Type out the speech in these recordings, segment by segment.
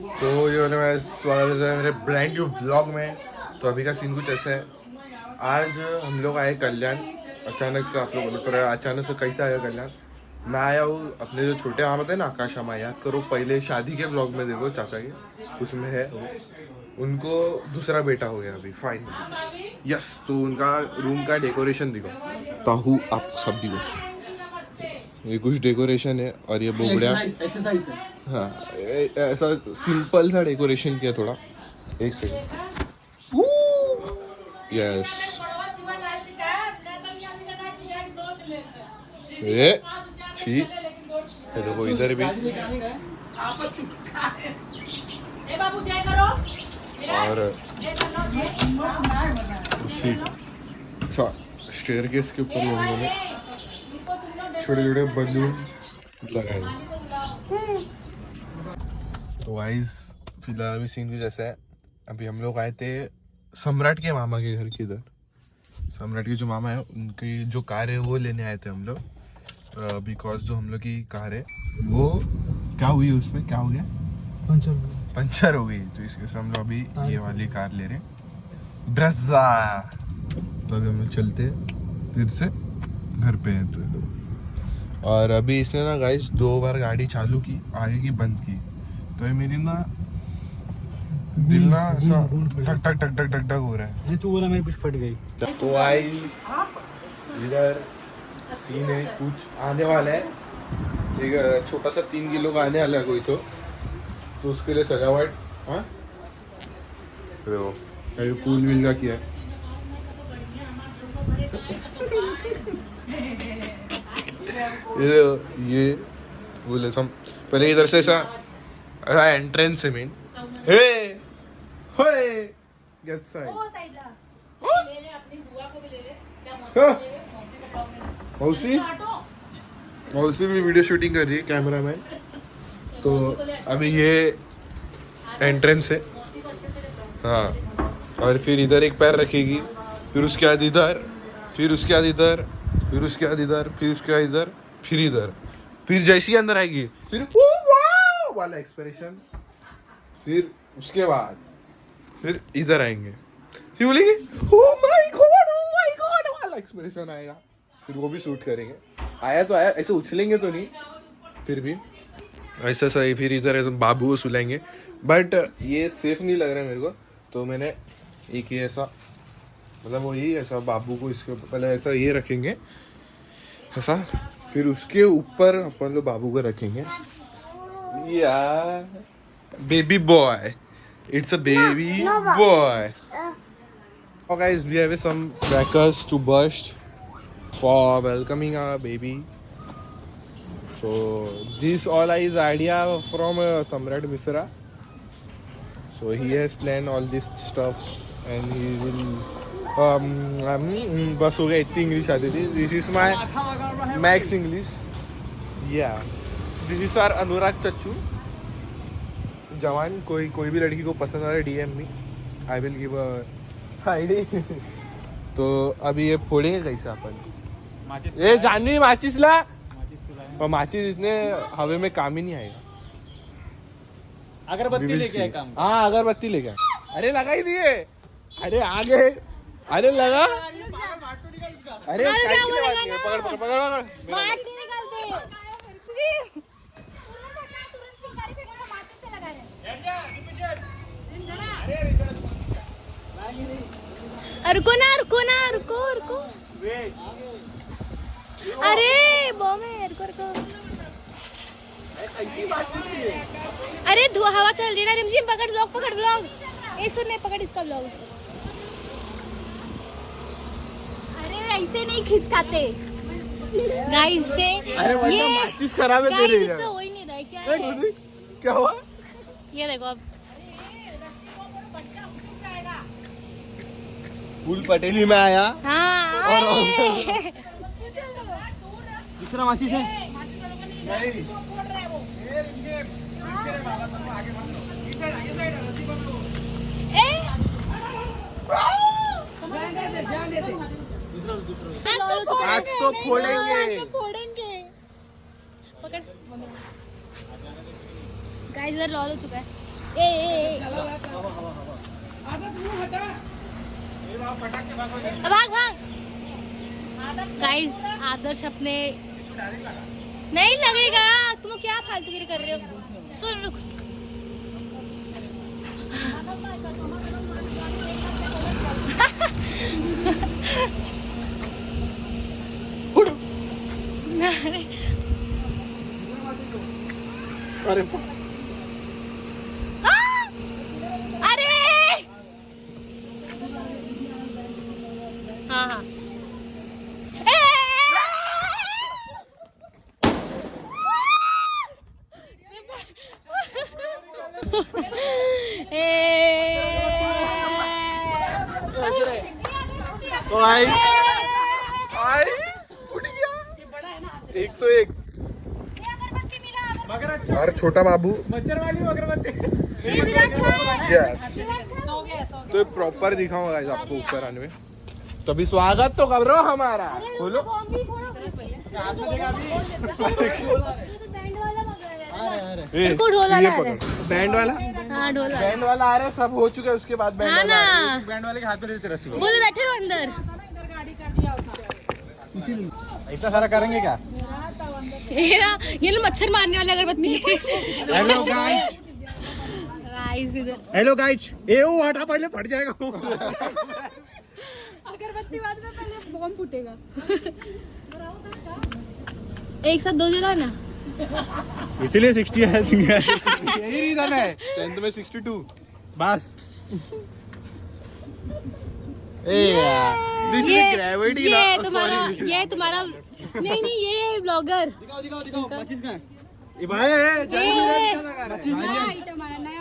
तो ये मैं स्वागत है मेरे ब्रांड न्यू व्लॉग में। तो अभी का सीन कुछ ऐसा है, आज हम लोग आए कल्याण। अचानक से आप लोग बोले तो अचानक से कैसे आया कल्याण। मैं आया हूँ अपने जो छोटे मामा थे ना आकाश मामा, याद करो पहले शादी के व्लॉग में देखो चाचा के, उसमें है वो। उनको दूसरा बेटा हो गया अभी फाइनली, यस। तो उनका रूम का डेकोरेशन दिखो, ताहू आप सब दिखो। ये कुछ डेकोरेशन है और ये बोगड़िया एक्सरसाइज है। हाँ, ऐसा सिंपल सा डेकोरेशन किया थोड़ा। एक सेकंड, यस। ये छी, ये देखो इधर भी। और उसी स्टेयरकेस के ऊपर लोगों ने छोटे छोटे बलून लगाए। तो वाइस फिलहाल अभी सीन कुछ ऐसा है, अभी हम लोग आए थे सम्राट के मामा के घर के इधर। सम्राट के जो मामा है उनकी जो कार है वो लेने आए थे हम लोग, बिकॉज जो हम लोग की कार है वो क्या हुई, उसमें क्या हो गया, पंचर हो गई। तो इसके से हम लोग अभी ये वाली कार ले रहे हैं, ब्रेज़ा। तो अभी हम लोग चलते फिर से घर पे हैं। तो लोग और अभी इसने ना गाइस 2 बार गाड़ी चालू की, आगे की बंद की। तो ये मेरी ना दिल ना ऐसा टक टक टक टक टक टक हो रहा है। तू बोला मेरी कुछ फट गई। तो आई इधर सीन है, कुछ आने वाला है, छोटा सा 3 किलो का आने वाला है कोई। तो उसके लिए सजावट, हाँ देखो फूल मिल का किया है। ये बोले हम पहले इधर से ऐसा एंट्रेंस है मेन। हे होए गेट साइड मौसी मौसी भी वीडियो शूटिंग कर रही है, कैमरामैन। तो अभी ये एंट्रेंस है, हाँ। और फिर इधर एक पैर रखेगी, फिर उसके बाद इधर, फिर उसके बाद इधर, फिर उसके बाद इधर, फिर उसके बाद इधर, फिर इधर, फिर जैसी अंदर आएगी फिर वाव वाला एक्सप्रेशन, फिर उसके बाद फिर इधर आएंगे, फिर बोलेंगे ओह माय गॉड वाला एक्सप्रेशन आएगा, फिर वो भी शूट करेंगे। आया तो आया, ऐसे उछलेंगे तो नहीं, फिर भी ऐसा सही। फिर इधर ऐसे बाबू को सुलाएंगे, बट ये सेफ नहीं लग रहा है मेरे को। तो मैंने एक ये ऐसा, मतलब वो यही ऐसा बाबू को इसके पहले ऐसा ये रखेंगे ऐसा, फिर उसके ऊपर अपन लोग बाबू को रखेंगे। यार baby boy, it's a baby boy. Oh guys, we have some crackers to burst for welcoming our baby. So this all is idea from Samrat Misra. So he has planned all these stuffs and he will बस हो गया, इतनी English आती थी। This is my max English, या this is are अनुराग चच्चू जवान। कोई भी लड़की को पसंद आ रहा है DM में, आई विल गिव आईडी। तो अभी ये फोड़ेंगे कैसे अपन, ये जानवी माचिस ला, पर माचिस इतने हवे में काम ही नहीं आएगा। अगरबत्ती लेके आए काम। हाँ अगरबत्ती लेके आए। अरे लगा ही दिए, अरे आगे, अरे लगा, अरे पकड़ पकड़ पकड़ रुको ना रुको ना रुको रुको, अरे बॉम्ब है, रुको रुको। अरे हवा चल रही है ना, रिमझिम पकड़ ब्लॉग, पकड़ ब्लॉग, ये सुनने पकड़ इसका ब्लॉग। अरे ऐसे नहीं खिसकाते गाइस से, ये माचिस खराब है तेरे, इससे हो ही नहीं रहा है। क्या है, क्या हुआ, ये देखो अब फूल पटेली में आया। हाँ दूसरा माचिस है। आज तो फोड़ेंगे। पकड़ गाइस, इधर लॉल हो चुका है। भाग भाग गाइस, आदर्श अपने नहीं लगेगा, तुम क्या फालतूगिरी कर रहे हो। सुन रुक, अरे अरे हाँ हाँ एक तो एक और छोटा बाबू मच्छर वाली अगरबत्ती। यस। तो ये प्रॉपर दिखाऊंगा गाइस आपको ऊपर आने में। तो अभी स्वागत तो करो हमारा, बोलो। इसको ढोल वाला है। बैंड वाला, हाँ ढोल वाला। बैंड वाला आ रहा है, सब हो चुका है, उसके बाद बैंड हाँ वाला आ रहा है। ना, बैंड वाले के हाथ में देते रस्सी को। बोलो बैठे रहो अंदर। इतना सारा करेंगे क्या? ये लो मच्छर मारने वाली अगरबत्ती। हेलो गाइस, गाइस इधर हेलो गाइस, ये वो हटा, पहले फट जाएगा। अगरबत्ती बाद में पहले बम फूटेगा। एक साथ दो जला ना। इसलिए 60 है। यही रीजन है। 10th में 62 बस। दिस इज ग्रेविटी ना, ये तुम्हारा, ये तुम्हारा नहीं नहीं, ये ब्लॉगर। दिखाओ दिखाओ दिखाओ, 25 का है। ये भाई ये 25 आइटम आया नया।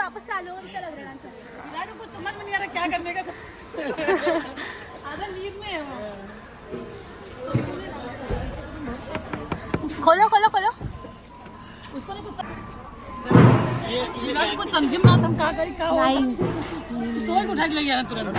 वापस चालू हो कैसा लग रहा है विराट को समझ में नहीं आ रहा क्या करने का आधा नींद में है वो। खोलो खोलो खोलो उसको नहीं कुछ विराट को समझे ना हम क्या करें क्या सोए को उठा के ले गया ना तुरंत।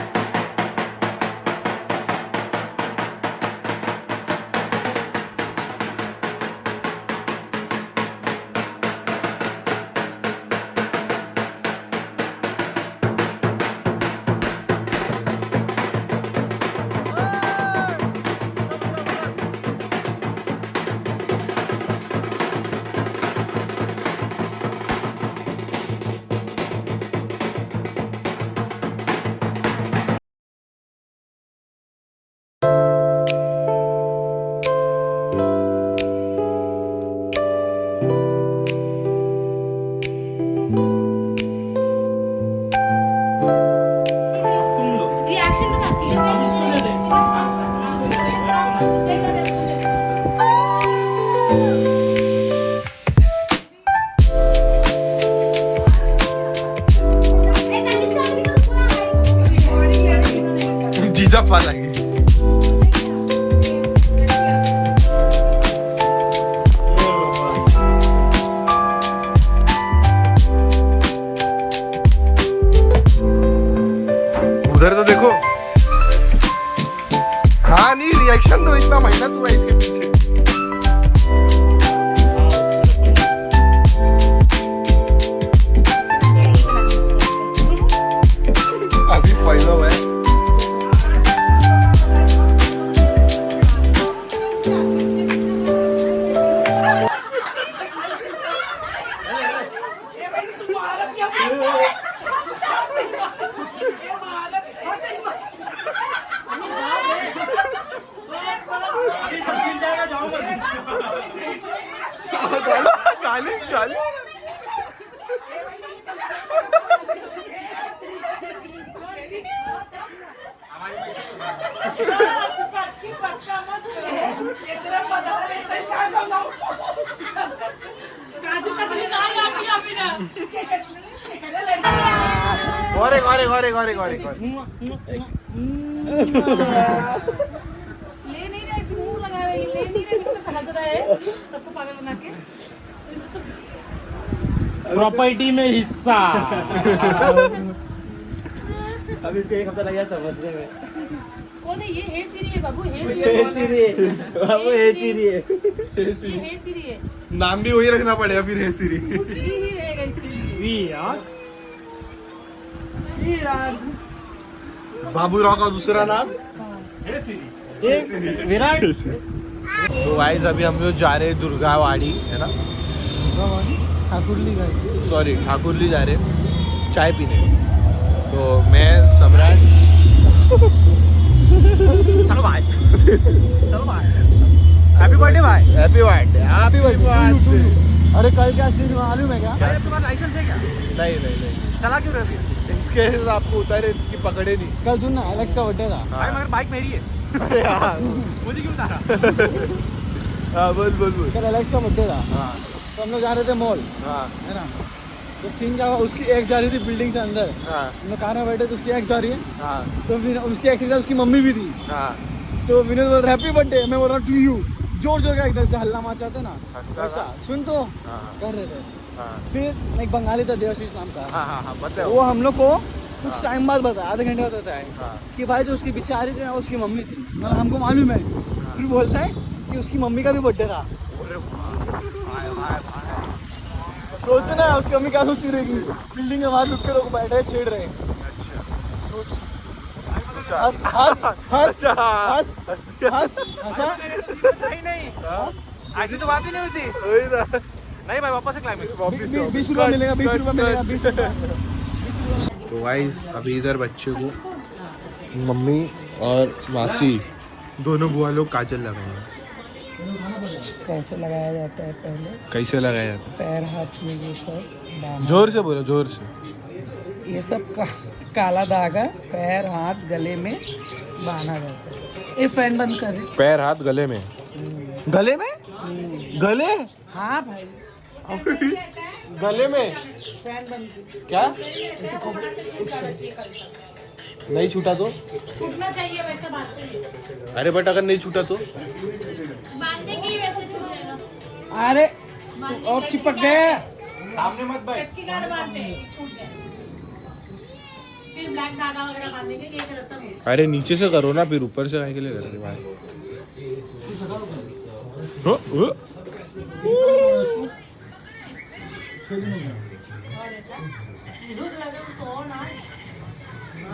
रिएक्शन तो अच्छी है जीजा फाल आएगी उधर तो देखो हाँ नहीं रिएक्शन तो इतना महीना तू है इसके पीछे अभी पैसा हुआ है गाली गाली गोरे गोरे गोरे गोरे गोरे ले नहीं रहा ऐसे मुंह लगा रही ले नहीं रहा कितना समझ रहा है सबको पागल बना के प्रॉपर्टी में हिस्सा। अब इसको एक हफ्ता लगा समझने में। कौन है ये है सीरी है बाबू है सीरी बाबू है सीरी ये है सीरी है नाम भी वही रखना पड़ेगा फिर है सीरी सीरी ही रहेगा इसकी बाबूराव का दूसरा नाम विराट सो गाइस अभी हम लोग जा रहे हैं दुर्गावाड़ी है ना ठाकुरली गाइस। सॉरी ठाकुरली जा रहे हैं चाय पीने तो मैं सम्राट चलो भाई चलो भाई हैप्पी बर्थडे भाई हैप्पी बर्थडे हैप्पी बर्थडे अरे कल क्या सीन मालूम है क्या? आपके पास लाइसेंस है क्या? नहीं नहीं नहीं चला क्यों रहे हो? इसके आपको उतारे कि पकड़े नहीं कल सुन ना एलेक्स का बर्थडे था। भाई मगर बाइक मेरी है अरे यार मुझे क्यों उतारा? हाँ बोल बोल बोल कल एलेक्स का बर्थडे था हाँ तो हम लोग जा रहे थे मॉल हाँ है ना। तो सीन क्या हुआ उसकी एक्स जा रही थी बिल्डिंग से अंदर हाँ हम लोग कार में बैठे तो उसकी एक्स जा रही है हाँ तो उसकी एक्स के साथ उसकी मम्मी भी थी हाँ तो विनोद बोल रहा हैप्पी बर्थडे मैं बोल रहा टू यू जोर जोर का एकदम से हल्ला मचाते ना हंसता वैसा था। सुन तो हाँ। कर रहे थे। हाँ फिर एक बंगाली था देवाशीष नाम का हाँ हाँ बताओ वो हम लोग को कुछ टाइम बाद बताया आधे घंटे बाद बताया हाँ कि भाई जो उसके पीछे आ रही थी ना उसकी मम्मी थी मतलब हमको मालूम है फिर बोलता है कि उसकी मम्मी का भी बर्थडे था। सोचना है उसकी मम्मी क्या सोच रही रहेगी बिल्डिंग के बाहर रुक के लोग बैठे छेड़ रहे अच्छा सोच अच्छा हंस हंस हंस अच्छा। हंस हंस हंसा नहीं ऐसी तो बात ही नहीं होती। वही ना नहीं भाई वापस से क्लाइमेक्स 20 रुपया मिलेगा 20 रुपया मिलेगा 20 रुपया। तो गाइस अभी इधर बच्चे को मम्मी और मासी दोनों बुआ लोग काजल लगाए कैसे लगाया जाता है पहले कैसे लगाया जाता पैर हाथ में ये सब है जोर से बोलो जोर से ये सब काला धागा पैर हाथ गले में बांधा जाता है। ये फैन बंद कर पैर हाथ गले में गले में गले हाँ भाई गले में क्या नहीं छूटा तो छूटना चाहिए वैसे बात। अरे बट अगर नहीं छूटा तो बांधने की वैसे छूट जाएगा। अरे तो और चिपक गया। सामने मत बैठ। चटकी गार्ड बांधते हैं, छूट जाए। फिर ब्लैक धागा वगैरह बांधेंगे, ये एक रस्म है। अरे नीचे से करो ना, फिर ऊपर से काहे के लिए कर रहे भाई?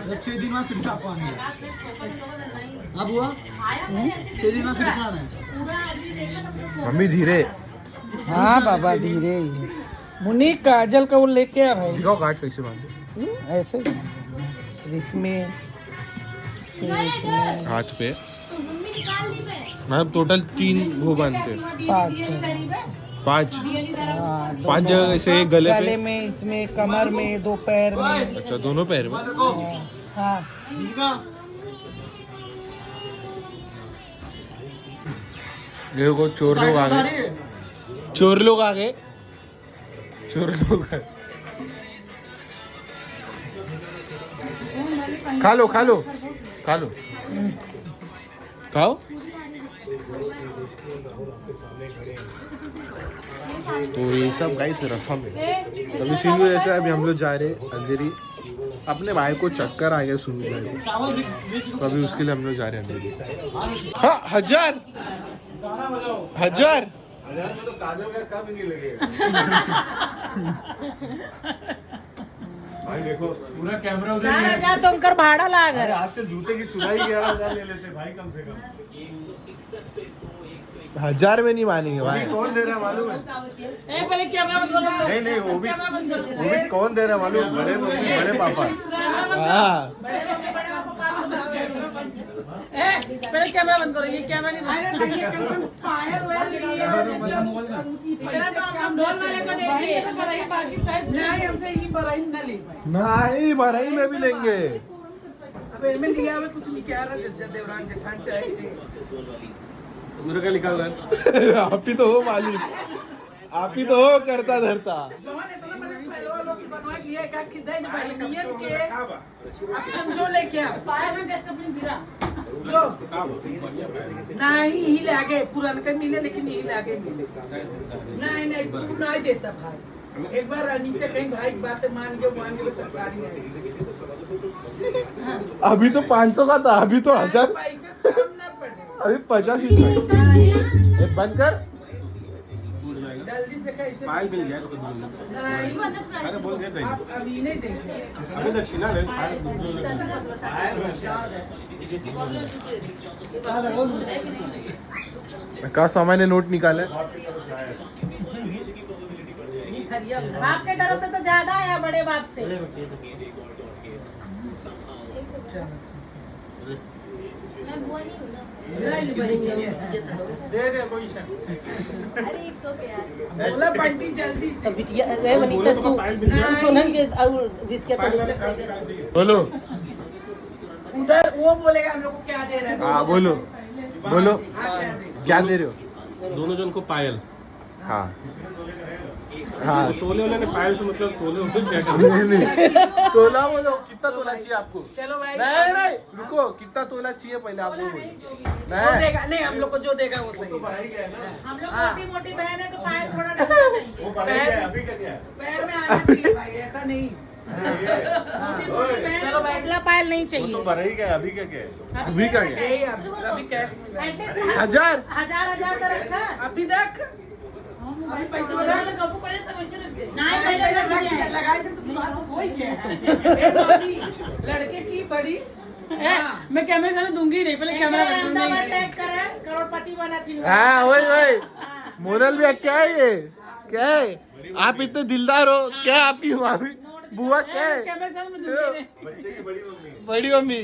जब 6 दिन बाद फिर से आपको आना है। अब हुआ 6 दिन बाद फिर से आना है। मम्मी धीरे हाँ बाबा धीरे ही। मुन्नी काजल का वो लेके आ भाई। दिखाओ काट कैसे बांधे। ऐसे इसमें फिर इसमें हाथ पे मम्मी निकाल ली मैं। मतलब टोटल 3 वो बांधते हैं। 5 हाँ, 5 जगह ऐसे, एक गले गले पे। में, इसमें कमर में, 2 पैर में। अच्छा दोनों पैर में। हाँ देखो चोर लोग आ गए, चोर लोग आ गए, चोर लोग आ गए। खा लो खा लो खा लो, खाओ। तो ये सब गाइस रसम है। अभी सिंधु जैसे अभी हम लोग जा रहे अंधेरी, अपने भाई को चक्कर आ गया सुन जाए, तो अभी उसके लिए हम लोग जा रहे हैं अंधेरी। हाँ 1000 में तो काजल का कब नहीं लगेगा। भाई देखो पूरा कैमरा 4,000 तो उनका भाड़ा लाग है। आजकल जूते की चुराई 11,000 ले लेते भाई, कम से कम 1000 में नहीं मानेंगे भाई। कौन दे रहा है मालूम है? पहले कैमरा बंद करो। नहीं वो भी कौन दे रहा है मालूम? बड़े पापा। हाँ पहले कैमरा बंद करो। ये कैमरा नहीं नहीं भराई में भी लेंगे। लिया हुआ कुछ नहीं क्या देवरान जेठान चाहे मेरे का निकाल रहा है। आप ही तो हो मालिक, आप ही तो हो करता धरता। समझो लेके जो नहीं ही लागे पुरान का मिले, लेकिन यही लागे मिले। नहीं तू नहीं देता भाई। एक बार अनीता कहीं भाई बात मान के तो सारी अभी तो 500 का था, अभी तो 1000। पैसे से काम ना पड़े। अभी 85 है। बंद कर। जल्दी से कैसे पायल मिल गया तो नहीं अरे बोल दे आप अभी नहीं देखे। अभी दक्षिणा ले का सामान्य नोट निकाला। बाप के तरफ से तो ज्यादा है, बड़े बाप से। मैं बुआ नहीं हूँ ना। दे दे कोई शक। अरे इट्स ओके यार। बोला बंटी जल्दी से। बिटिया वे वनीता तू सोनन के और बिटिया तो बोलो उधर वो बोलेगा हम लोग को क्या दे रहे हैं। हाँ बोलो बोलो हाँ, क्या दे? क्या दे रहे हो? दोनों जन को पायल। हाँ हाँ तोले वाले ने पायल से मतलब तोले वाले क्या कर नहीं तोला बोलो, कितना तोला चाहिए आपको? चलो भाई नहीं रुको, कितना तोला चाहिए पहले आप लोग जो नहीं। देगा नहीं, हम लोग को जो देगा वो सही। हम लोग मोटी मोटी बहन है तो पायल थोड़ा ढकना चाहिए। पैर में आना चाहिए भाई, ऐसा नहीं। मोटी मोटी बहन चलो को भाई। पतला पायल नहीं चाहिए। अभी क्या है? यही अभी कैश में है। एटलीस्ट 1000 हजार का रखा। अभी तक अभी पैसे लगा नहीं पहले रख दिया। लगाए थे तो तुम्हारा हो ही गया। ए मम्मी, लड़के की बड़ी मैं कैमरे सामने दूंगी नहीं, पहले कैमरा अहमदाबाद टैग करे, करोड़पति बना थी। हाँ वही मोरल भी क्या है ये? क्या है आप इतने दिलदार हो? क्या आपकी मामी बुआ क्या है? कैमरे सामने दूंगी बड़ी मम्मी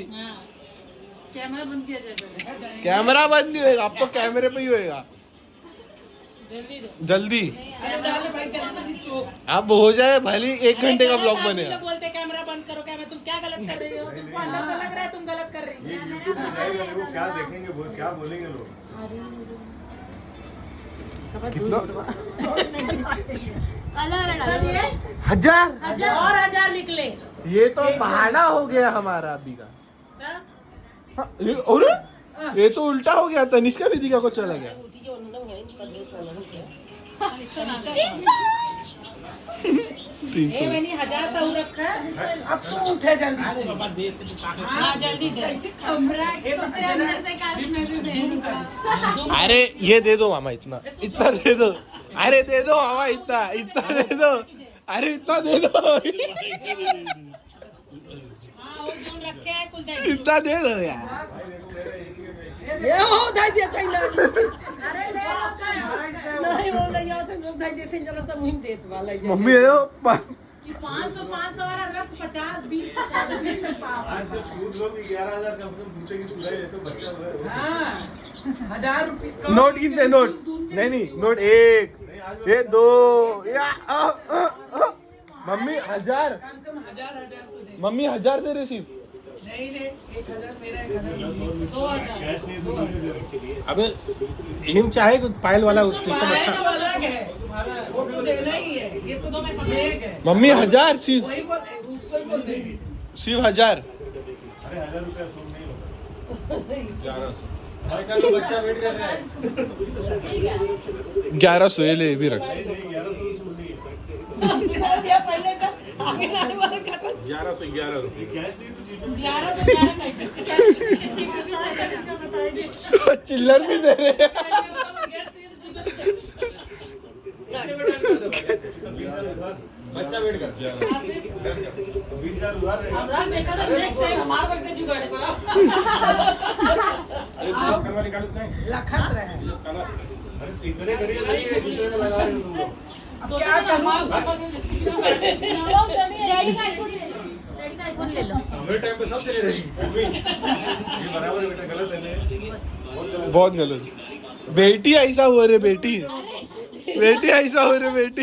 कैमरा बंद किया जाए पहले। कैमरा बंद नहीं होगा, आपको कैमरे पे ही होएगा जल्दी। अरे डाले भाई जल्दी चोक। अब हो जाए भले 1 घंटे का ब्लॉग बनेगा। बोलते कैमरा बंद करो, कैमरा तुम क्या गलत कर रही हो? तुमको अंदर से लग रहा है तुम गलत कर रही हो। क्या देखेंगे, क्या बोलेंगे लोग? कितना अलग अलग डालो। 1000 और 1000 निकले। ये तो बहाना हो गया हमारा अभी का। हाँ, और ये तो उल्टा हो गया, तनिष्का विदिका को चला गया। 300 मैंने 1000 तो रखा है। अब तुम उठे जल्दी से। हाँ जल्दी दे। अरे ये दे दो मामा, इतना इतना दे दो। अरे दे दो मामा, इतना इतना दे दो। अरे इतना दे दो, हाँ वो जो रखे है कुल दे। इतना दे दो यार। ये हो दाई देते हैं ना। नहीं वो नहीं आता लोग दाई देते हैं जरा सा मुहिम देत वाला है। मम्मी ये 500 वाला रख 50 20 आजकल स्कूल लोग 11,000 कम से कम पूछे कि पूरा ये तो बच्चा हुआ है। हाँ 1000 रुपये नोट गिनते, नोट नहीं नोट 1 ये 2 या मम्मी 1000। कम से कम 1000 तो दे। मम्मी 1000 दे रहे सिर्फ। नहीं रे 1000 मेरा 1000 कैश नहीं तो नहीं दे रखे। अबे हिम चाहे पायल वाला सिस्टम अच्छा। पायल तो अलग है वो तो देना ही है। ये तो मैं एक है मम्मी 1000 सिर्फ, वही बोल उसको ही बोल देगी। सिर्फ 1000। अरे 1000 रुपया सुन नहीं होगा। बच्चा वेट कर रहा है। 1100 ये ले, ये भी रख। नहीं 1100 सुन नहीं है। दिया पहले का आगे लाने वाला खत्म। 1111 रुपये कैश नहीं तो जीपे में 11 चिल्लर भी दे रहे हैं। 20,000 उधार। बच्चा वेट कर 20,000 उधार रहेगा। अब रात देखा था नेक्स्ट टाइम हमारे वक्त से जुगाड़े पर लखत रहे। अरे इतने गरीब नहीं है जितने में लगा रहे हो तुम लोग। अब क्या करूँ डैडी का आईफोन ले लो, डैडी का आईफोन ले लो। हमें टाइम पे सब चले रहेंगे। ये बराबर है बेटा, गलत है ना, बहुत गलत। बहुत गलत। बेटी ऐसा हो रे बेटी, बेटी ऐसा हो रे बेटी।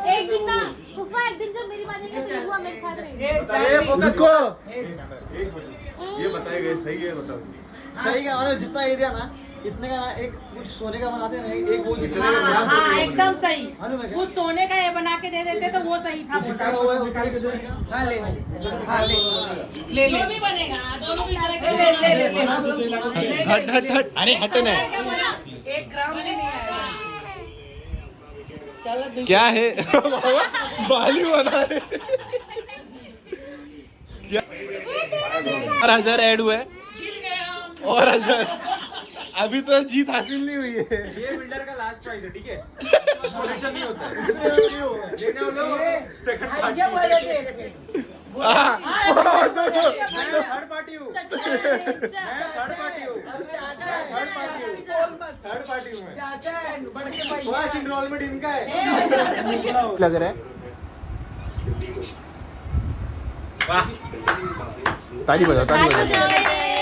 एक दिन ना फूफा, एक दिन जब मेरी मानेंगे तो बुआ मेरे साथ रहेंगे। रुको, एक मिनट, ये बताया गया सही है, बताओ। सही का और जितना एरिया ना इतने का ना एक कुछ सोने का बनाते हैं, एक वो जितना हाँ एकदम सही। अरे मैं कुछ सोने का ये बना के दे देते तो वो सही था। जितना हुआ है वो उठा के सोने का। हाँ ले हाँ ले ले जो भी बनेगा दोनों भी तरह के ले ले ले हट हट हट, अरे हट ना। 1 ग्राम भी नहीं आया। चलो क्या है बाली बना रहे। और 1000 ऐड हुआ है और 1000। अभी तो जीत हासिल नहीं हुई है। ये बिल्डर का लास्ट प्राइस है, ठीक है? पोजीशन नहीं होता है। इससे लेने वाले सेकंड पार्टी। ये वाले दे हाँ, थर्ड पार्टी हूँ। थर्ड पार्टी हूँ मैं। चाचा है बढ़ के भाई फर्स्ट इनरोलमेंट इनका है। लग रहा है। ताली बजाओ, ताली बजाओ।